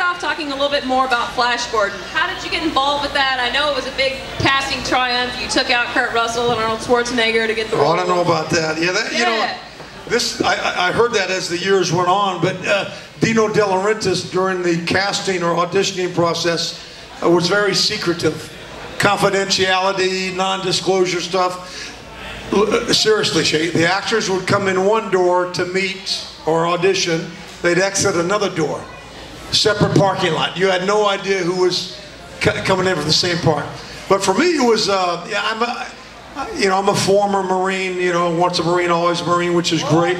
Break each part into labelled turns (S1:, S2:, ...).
S1: off talking a little bit more about Flash Gordon. How did you get involved with that? I know it was a big casting triumph. You took out Kurt Russell and Arnold Schwarzenegger to get the role.
S2: I don't know about that. Yeah, you know, this I heard that as the years went on, but Dino De Laurentiis during the casting or auditioning process was very secretive. Confidentiality, non-disclosure stuff. Seriously, Shay, the actors would come in one door to meet or audition. They'd exit another door. Separate parking lot. You had no idea who was coming in from the same part. But for me, it was, yeah, I'm a former Marine, you know, once a Marine, always a Marine, which is great.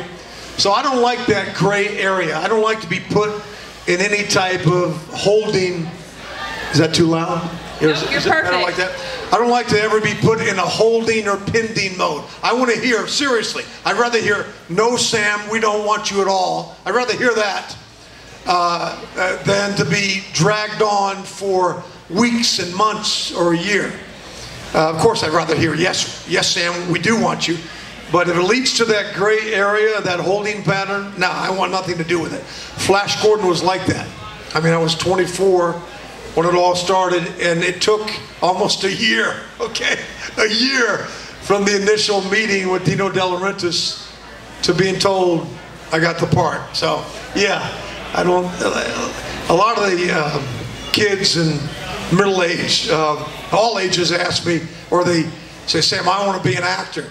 S2: So I don't like that gray area. I don't like to be put in any type of holding. Is that too loud?
S1: You're perfect.
S2: I don't like that. I don't like to ever be put in a holding or pending mode. I want to hear, seriously, I'd rather hear, no, Sam, we don't want you at all. I'd rather hear that than to be dragged on for weeks and months or a year. Of course, I'd rather hear, yes, Sam, we do want you. But if it leads to that gray area, that holding pattern, no, I want nothing to do with it. Flash Gordon was like that. I mean, I was 24 when it all started, and it took almost a year, okay? A year from the initial meeting with Dino De Laurentiis to being told I got the part. So, yeah, a lot of the kids in middle age, all ages ask me, or they say, Sam, I want to be an actor.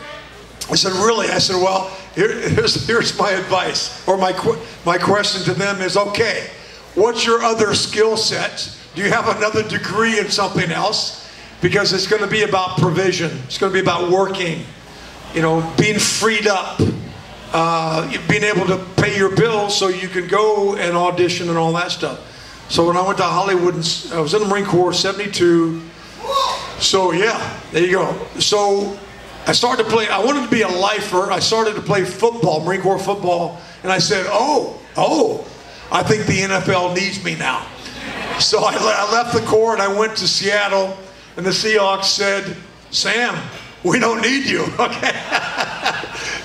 S2: I said, really? I said, well, here's my advice, or my question to them is, okay, what's your other skill set? Do you have another degree in something else? Because it's going to be about provision. It's going to be about working, you know, being freed up, being able to pay your bills so you can go and audition and all that stuff. So when I went to Hollywood, I was in the Marine Corps, 72. So yeah, there you go. So I started to play, I wanted to be a lifer. I started to play football, Marine Corps football. And I said, oh, I think the NFL needs me now. So I left the Corps and I went to Seattle, and the Seahawks said, Sam, we don't need you, okay?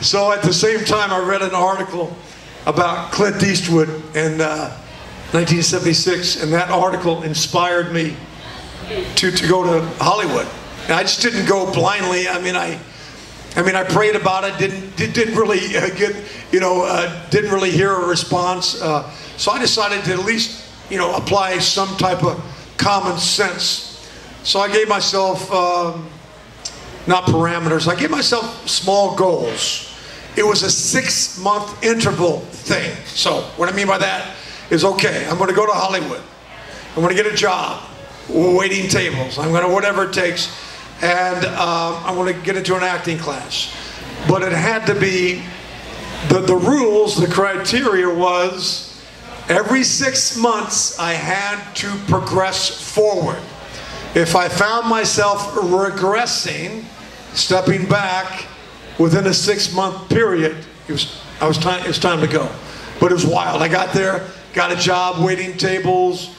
S2: So at the same time, I read an article about Clint Eastwood in 1976, and that article inspired me to go to Hollywood. And I just didn't go blindly. I mean, I prayed about it, didn't really get, you know, didn't really hear a response. So I decided to at least, you know, apply some type of common sense. So I gave myself, not parameters, I gave myself small goals. It was a 6-month interval thing. So what I mean by that is, okay, I'm going to go to Hollywood. I'm going to get a job, waiting tables. I'm going to whatever it takes. And I'm going to get into an acting class. But it had to be, the rules, the criteria was, every 6 months, I had to progress forward. If I found myself regressing, stepping back within a 6-month period, it was time to go. But it was wild. I got there, got a job, waiting tables,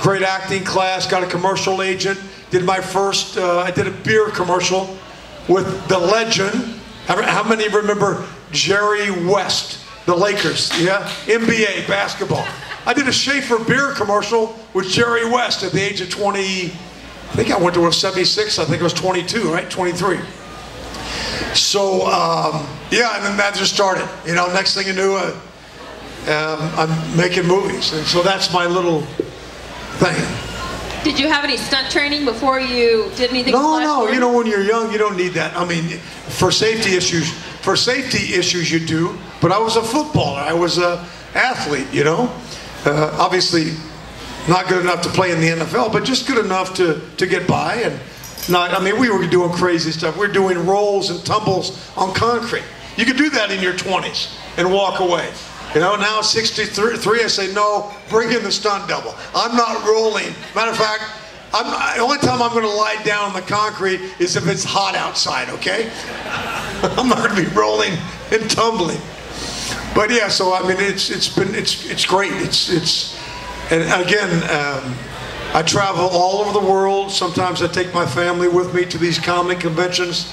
S2: great acting class, got a commercial agent, did my first, I did a beer commercial with the legend. How many remember Jerry West? The Lakers, yeah? NBA basketball. I did a Schaefer beer commercial with Jerry West at the age of 20, I think I went to 76, I think I was 22, right? 23. So, yeah, and then that just started. You know, next thing you knew, I'm making movies. And so that's my little thing.
S1: Did you have any stunt training before you did anything?
S2: No, you know, when you're young, you don't need that. I mean, for safety issues you do. But I was a footballer. I was an athlete, you know. Obviously, not good enough to play in the NFL, but just good enough to get by. And not, I mean, we were doing crazy stuff. We were doing rolls and tumbles on concrete. You could do that in your 20s and walk away. You know, now 63, I say, no, bring in the stunt double. I'm not rolling. Matter of fact, the only time I'm going to lie down on the concrete is if it's hot outside, okay? I'm not going to be rolling and tumbling. But yeah, so I mean, it's great. And again, I travel all over the world. Sometimes I take my family with me to these comic conventions,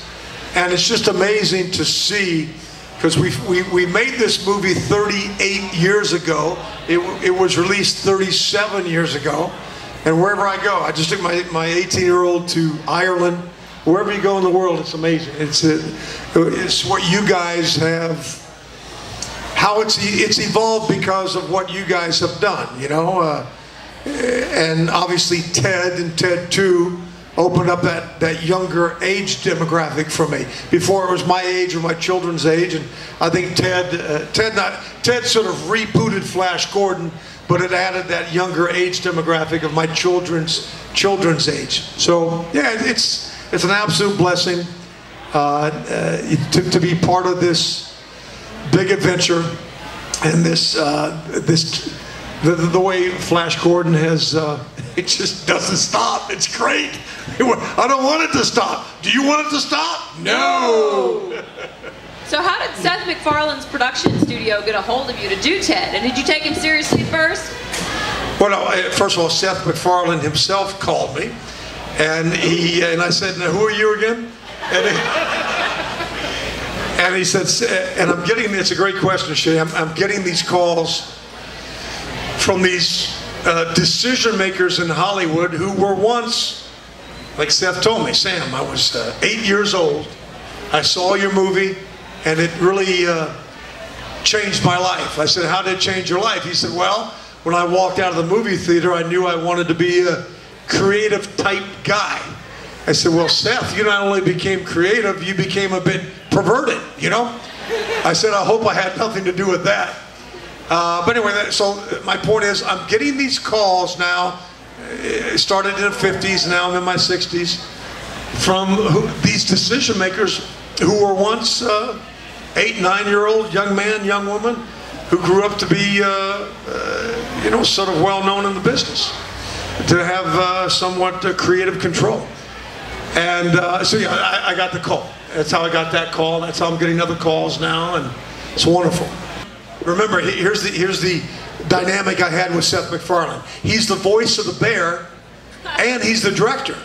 S2: and it's just amazing to see because we made this movie 38 years ago. It was released 37 years ago. And wherever I go, I just took my 18-year-old to Ireland. Wherever you go in the world, it's amazing. It's what you guys have, how it's evolved because of what you guys have done, you know. And obviously Ted and Ted 2 opened up that younger age demographic for me. Before it was my age or my children's age, and I think Ted sort of rebooted Flash Gordon, but it added that younger age demographic of my children's age. So yeah, it's an absolute blessing to be part of this big adventure, and the way Flash Gordon has, it just doesn't stop. It's great. I don't want it to stop. Do you want it to stop? No.
S1: So how did Seth MacFarlane's production studio get a hold of you to do Ted? And did you take him seriously first?
S2: Well, no, first of all, Seth MacFarlane himself called me, and I said, "Now, who are you again?" And he said, and I'm getting, it's a great question, Shay. I'm getting these calls from these decision makers in Hollywood who were once, like Seth told me, Sam, I was 8 years old. I saw your movie, and it really changed my life. I said, how did it change your life? He said, well, when I walked out of the movie theater, I knew I wanted to be a creative type guy. I said, well, Seth, you not only became creative, you became a bit perverted, you know? I said, I hope I had nothing to do with that. But anyway, so my point is, I'm getting these calls now, started in the 50s, now I'm in my 60s, from these decision makers who were once 8, 9-year-old young man, young woman, who grew up to be, you know, sort of well known in the business, to have somewhat creative control. And so yeah, I got the call. That's how I got that call. That's how I'm getting other calls now, and it's wonderful. Remember, here's the dynamic I had with Seth MacFarlane. He's the voice of the bear, and he's the director.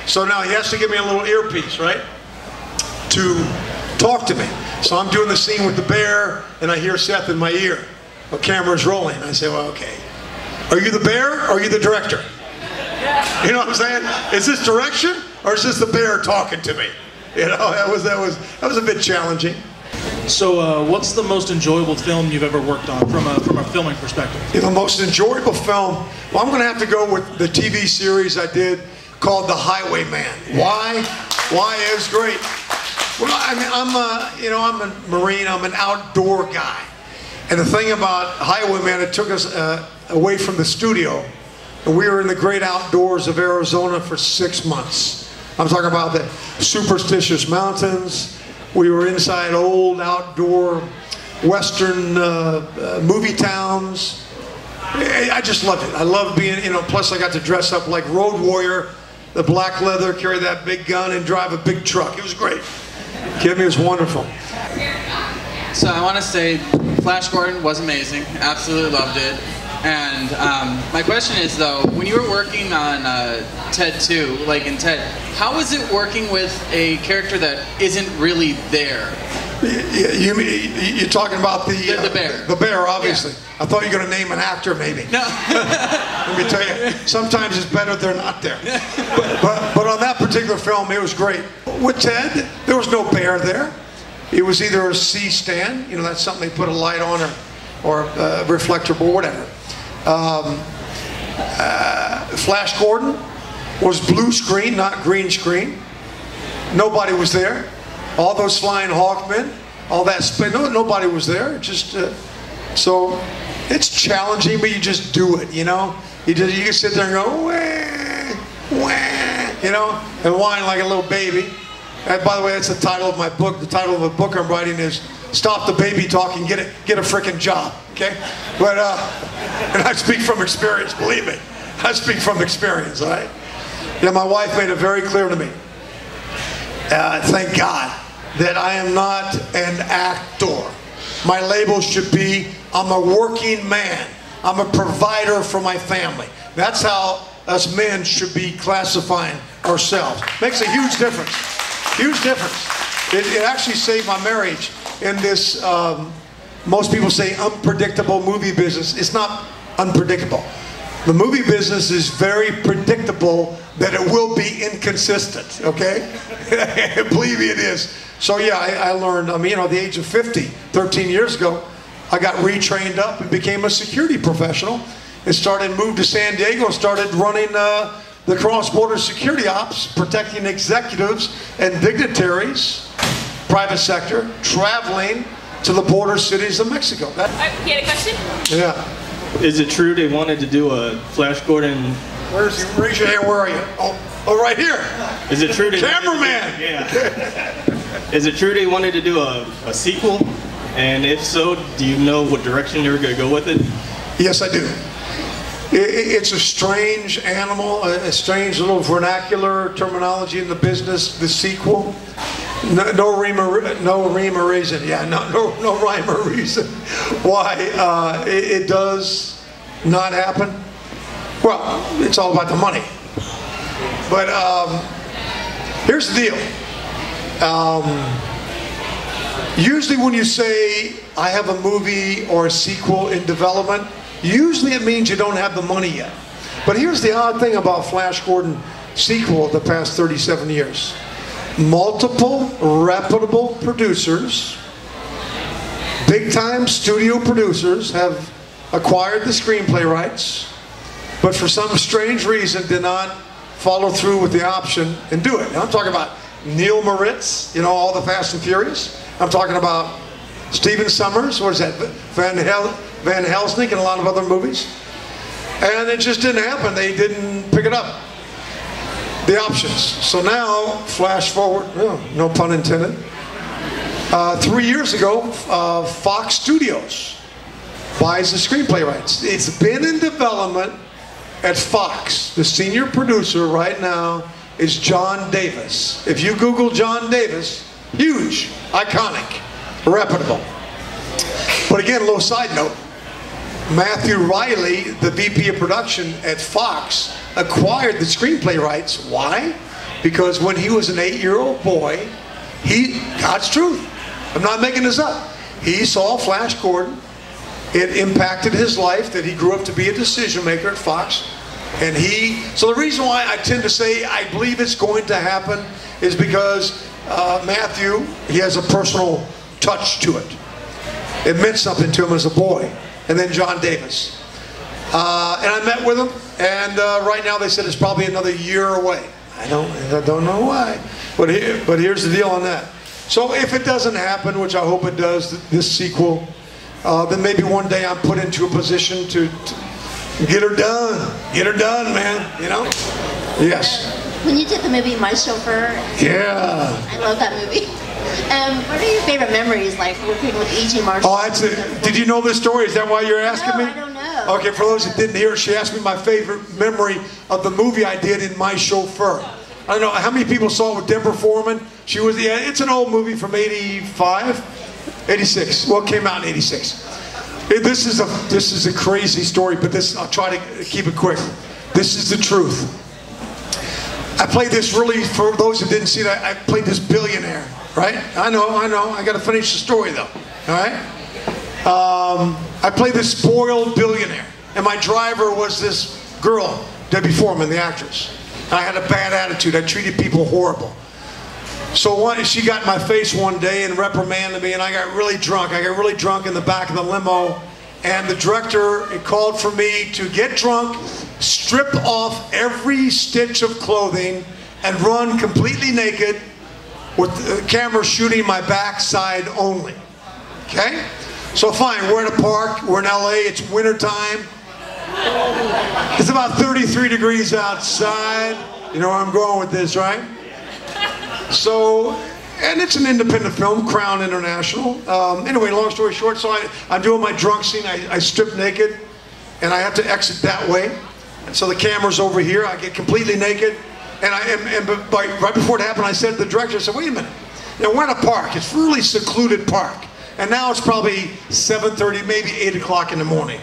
S2: So now he has to give me a little earpiece, right, to talk to me. So I'm doing the scene with the bear, and I hear Seth in my ear. The camera's rolling. I say, well, okay. Are you the bear, or are you the director? You know what I'm saying? Is this direction, or is this the bear talking to me? You know, that was a bit challenging.
S3: So what's the most enjoyable film you've ever worked on from a filming perspective?
S2: The most enjoyable film, well, I'm going to have to go with the TV series I did called The Highwayman. Why? Why? It was great. Well, I mean, I'm a Marine. I'm an outdoor guy. And the thing about Highwayman, it took us away from the studio. And we were in the great outdoors of Arizona for 6 months. I'm talking about the Superstitious Mountains. We were inside old outdoor Western movie towns. I just loved it. I loved being, you know, plus I got to dress up like Road Warrior, the black leather, carry that big gun, and drive a big truck. It was great. Kid, it was wonderful.
S4: So I want to say Flash Gordon was amazing. Absolutely loved it. And my question is, though, when you were working on Ted 2, like in Ted, how is it working with a character that isn't really there?
S2: You're talking about the
S4: bear.
S2: The bear, obviously.
S4: Yeah.
S2: I thought you were going to name an actor, maybe.
S4: No.
S2: Let me tell you, sometimes it's better they're not there. But on that particular film, it was great. With Ted, there was no bear there. It was either a C-stand, you know, that's something they put a light on, or a reflector or whatever. Flash Gordon was blue screen, not green screen. Nobody was there. All those flying Hawkmen, all that spin, nobody was there. Just so it's challenging, but you just do it. You know, you can sit there and go wah, wah, you know, and whine like a little baby. And by the way, that's the title of my book. The title of the book I'm writing is "Stop the Baby Talking, Get a Frickin' Job." Okay, but and I speak from experience. Believe me, I speak from experience. All right. Yeah, my wife made it very clear to me. Thank God that I am not an actor. My label should be, I'm a working man. I'm a provider for my family. That's how us men should be classifying ourselves. Makes a huge difference. Huge difference. It actually saved my marriage. in this, most people say unpredictable movie business. It's not unpredictable. The movie business is very predictable that it will be inconsistent, okay? Believe me, it is. So yeah, I learned, I mean, you know, at the age of 50, 13 years ago, I got retrained up and became a security professional and moved to San Diego and started running the cross-border security ops, protecting executives and dignitaries, private sector, traveling to the border cities of Mexico.
S1: You had a question?
S2: Yeah.
S5: Is it true they wanted to do a Flash Gordon?
S2: Raise your hand, where are you? Oh, right here.
S5: Is it true they
S2: Cameraman!
S5: Yeah. Is it true they wanted to do a sequel? And if so, do you know what direction they were going to go with it?
S2: Yes, I do. It's a strange animal, a strange little vernacular terminology in the business, the sequel. No rhyme or reason. Yeah, no rhyme or reason why it does not happen. Well, it's all about the money. But here's the deal. Usually when you say, I have a movie or a sequel in development, usually it means you don't have the money yet. But here's the odd thing about Flash Gordon sequel the past 37 years. Multiple reputable producers, big-time studio producers have acquired the screenplay rights, but for some strange reason did not follow through with the option and do it. Now, I'm talking about Neil Moritz, you know, all the Fast and Furious. I'm talking about Steven Summers, what is that, Van Helsing, and a lot of other movies. And it just didn't happen. They didn't pick it up, the options. So now, flash forward, no pun intended. 3 years ago, Fox Studios buys the screenplay rights. It's been in development at Fox. The senior producer right now is John Davis. If you Google John Davis, huge, iconic, reputable. But again, a little side note. Matthew Riley, the VP of production at Fox, acquired the screenplay rights. Why? Because when he was an 8-year-old boy, God's truth, I'm not making this up, he saw Flash Gordon. It impacted his life that he grew up to be a decision maker at Fox. And so the reason why I tend to say I believe it's going to happen is because Matthew, he has a personal touch to it. It meant something to him as a boy. And then John Davis. And I met with him, and right now they said it's probably another year away. I don't know why. But here's the deal on that. So if it doesn't happen, which I hope it does, this sequel, then maybe one day I'm put into a position to get her done. Get her done, man, you know? Yes.
S6: When you did the movie My Chauffeur,
S2: yeah,
S6: I love that movie. What are your favorite memories, like working with E.G. Marshall?
S2: Oh, that's it. Did you know this story? Is that why you're asking me?
S6: I don't know.
S2: Okay, for those that didn't hear, she asked me my favorite memory of the movie I did in My Chauffeur. I don't know how many people saw it with Deborah Foreman. She was, yeah, it's an old movie from 85, 86. Well, it came out in 86. This is a crazy story, but I'll try to keep it quick. This is the truth. I played this really, for those who didn't see that, I played this billionaire, right? I know. I got to finish the story though, all right? I played this spoiled billionaire, and my driver was this girl, Debbie Foreman, the actress. And I had a bad attitude. I treated people horrible. So she got in my face one day and reprimanded me, and I got really drunk. I got really drunk in the back of the limo, and the director called for me to get drunk, strip off every stitch of clothing, and run completely naked with the camera shooting my backside only. Okay? So fine, we're at a park, we're in LA, it's winter time. It's about 33 degrees outside. You know where I'm going with this, right? So, and it's an independent film, Crown International. Anyway, long story short, so I'm doing my drunk scene. I strip naked, and I have to exit that way. And so the camera's over here. I get completely naked, and right before it happened, I said to the director, I said, wait a minute. Now, we're in a park. It's a really secluded park. And now it's probably 7:30, maybe 8 o'clock in the morning.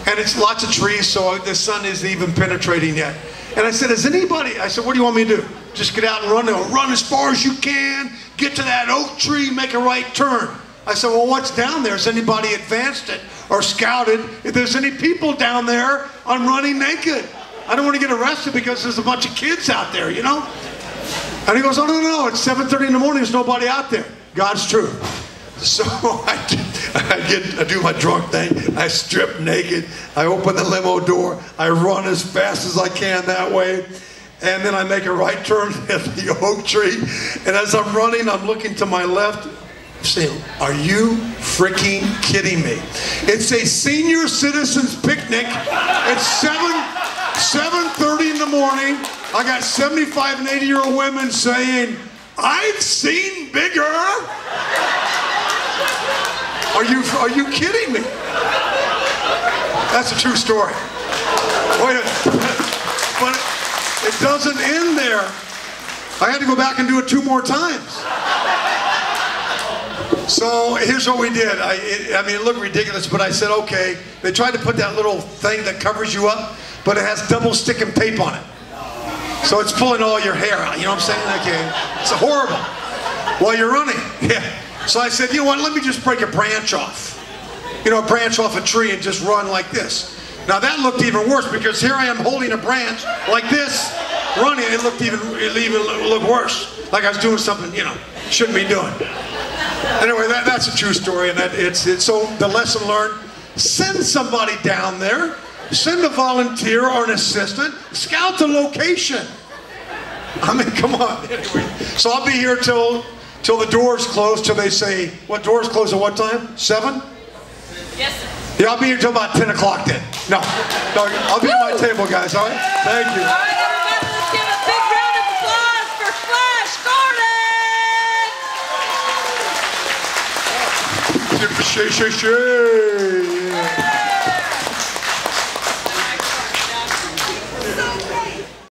S2: And it's lots of trees, so the sun isn't even penetrating yet. And I said, I said, what do you want me to do? Just get out and run as far as you can, get to that oak tree, make a right turn. I said, well, what's down there? Has anybody advanced it or scouted if there's any people down there on running naked? I don't want to get arrested because there's a bunch of kids out there, you know? And he goes, oh, no, it's 7:30 in the morning, there's nobody out there. God's truth. So I do my drunk thing. I strip naked. I open the limo door. I run as fast as I can that way. And then I make a right turn at the oak tree. And as I'm running, I'm looking to my left. I'm saying, are you freaking kidding me? It's a senior citizens picnic at 7:30 in the morning. I got 75 and 80-year-old women saying, I've seen bigger. Are you kidding me? That's a true story. Wait a minute. But it doesn't end there. I had to go back and do it 2 more times. So here's what we did. I mean, it looked ridiculous, but I said, okay. They tried to put that little thing that covers you up, but it has double sticking tape on it. So it's pulling all your hair out. You know what I'm saying? Okay. It's horrible. While you're running. Yeah. So I said, you know what, let me just break a branch off. You know, a branch off a tree and just run like this. Now that looked even worse because here I am holding a branch like this, running. It looked worse. Like I was doing something, you know, shouldn't be doing. Anyway, that's a true story, and so the lesson learned, send somebody down there, send a volunteer or an assistant, scout the location. I mean, come on. Anyway, so I'll be here till the doors close, till they say, what doors close at what time? 7?
S1: Yes, sir.
S2: Yeah, I'll be here till about 10 o'clock then. No, I'll be at my table, guys, all right? Thank you.
S1: All right, everybody, let's give a big round of applause for Flash Gordon!
S2: Shay.